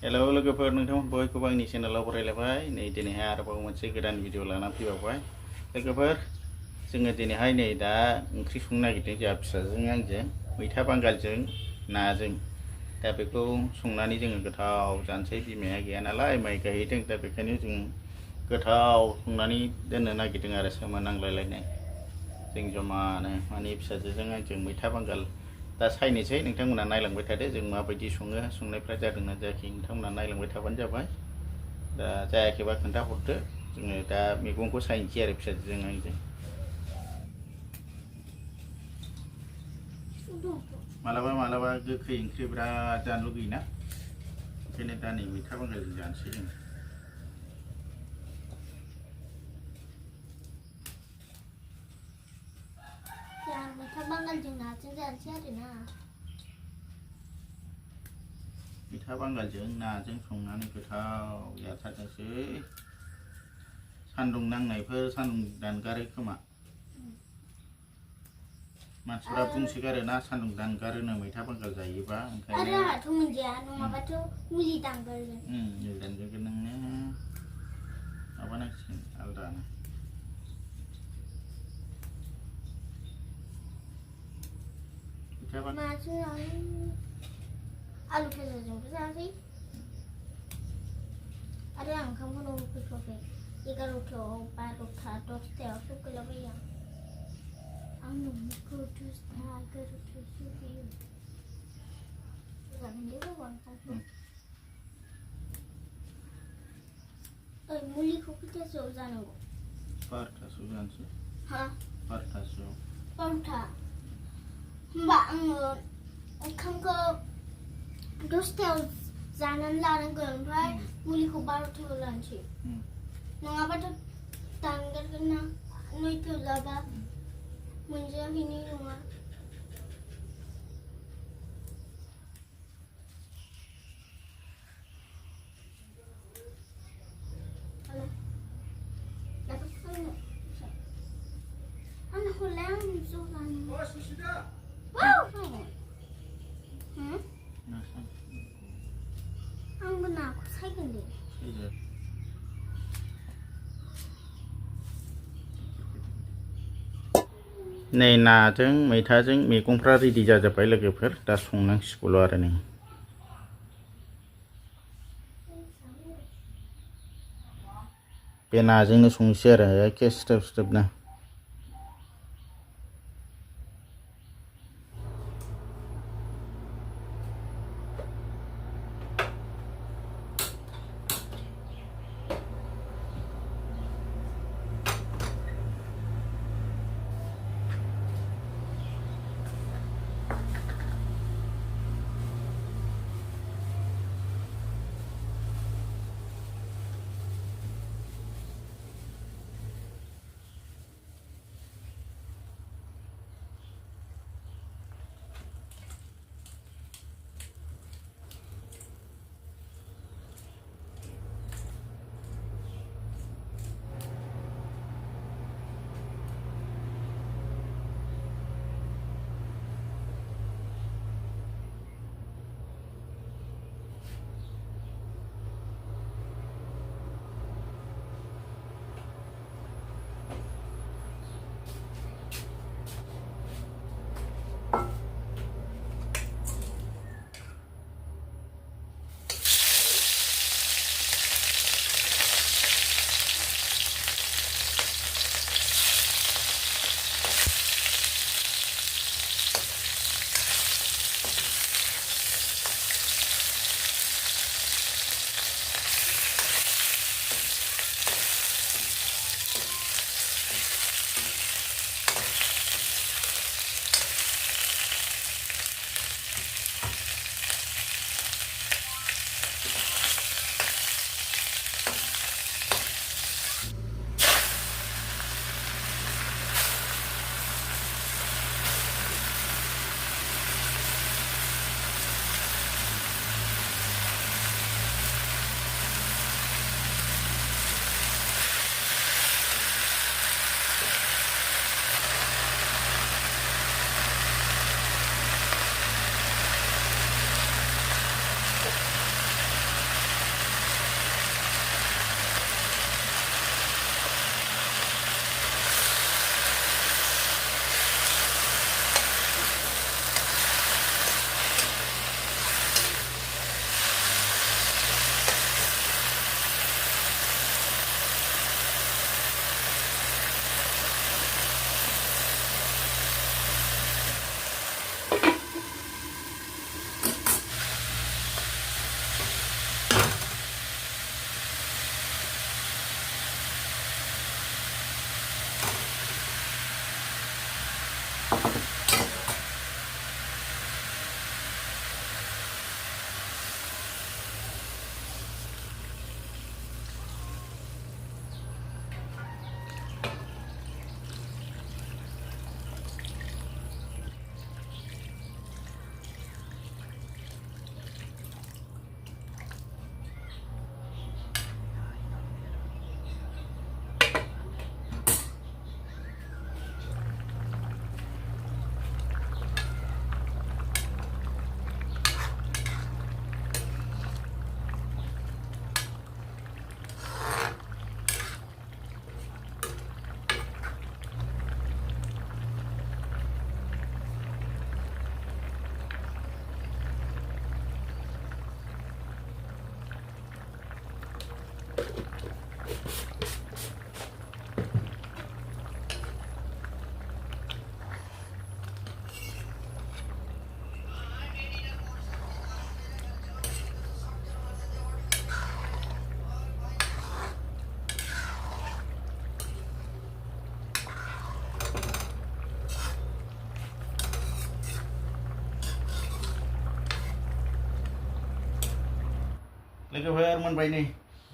hello लोगोफोर नोंथांमोन बयखौबो आंनि चेनेलाव बरायलायबाय नै दिनैहाय आरोबाव मोनसे गोदान भिडिअ लाना फैबावबाय लोगोफोर जोङो दिनैहाय नै दा ओंख्रि संनो नागिरदों जोंहा फिसाजों आंजों मैथा बांगालजों नाजों दा बेखौ संनानै जोङो गोथाव जानोसै बिमाया गैया नालाय माइ गायहैदों दा बेखायनो जों गोथाव संनानै दोननो नागिरदों आरो सोमोनांलायलायनाय जों जमानो माने फिसाजोजों आंजों मैथा बांगाल दा सायनोसै नोंथांमोना नायलांबाय थादो जों माबायदि सङो संनायफ्रा जादोंना जायाखै नोंथांमोना नायलांबाय थाबानो जाबाय दा जायाखैबा खोन्थाहरदो जोङो दा मैगंखौ सायनोसै आरो फिसाजोजों आंजों मालाबा मालाबा गोखै ओंख्रि बिराद जानो लुगैयोना ओंखायनो दा नै मैथा बांगालजों जानोसै जों मैथा बांगालजों नाजों जानोसै आरोना मैथा बांगालजों नाजों संनानै गोथाव जाथारनोसै सान्दुं नांनायफोर सान्दुं दानगारो खोमा मानसिफ्रा बुंसोगारो ना सान्दुं दानगारोनो मैथा बांगाल जायोबा ओंखायनो आरो आंहाथ' मोनजाया नङाबाथ' मुलि दानगारगोन मुलि दानगारगोन नोङो माबानांसिगोन आलदानो माजों आलु फाजाजोंबो जासै आरो आं ओंखामखौनो उखैथ'वाखै 11:00 12:00 10:00 गैलाबायो आं नोंखौ 10:00 11:00 लुबैयो जागोन दे बाबा ओंखामखौ मुलिखौ खैथासोआव जानांगौ 12:00 जानोसै हा 12:00 होमबा आङो ओंखामखौ 10:00 जानानै लानांगोन ओमफ्राय मुलिखौ 12:00 लानोसै नङाबाथ' दानगारगोन ना 9:00 जाबा मोनजाहैनाय नङा आंबो नाखौ सायगोन दे नै नाजों मैथाजों मैगंफ्रा रेडि जाजोब्बाय लोगोफोर दा संनांसिगौल' आरो नै बे नाजोंनो संसै आरो एखे सिथोब सिथोबनो लोगोफोर मोनबाय नै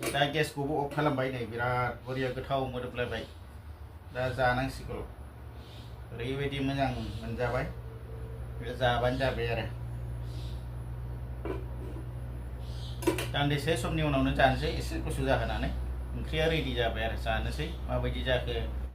दा गेसखौबो अफ खालामबाय नै बिराद बरिया गोथाव मोदोमलायबाय दा जानांसिगौ ओरैबायदि मोजां मोनजाबाय जाबानो जाबाय आरो दान्दिसे समनि उनावनो जानोसै एसे गुसु जाहोनानै ओंख्रिया रेडि जाबाय आरो जानोसै माबायदि जाखो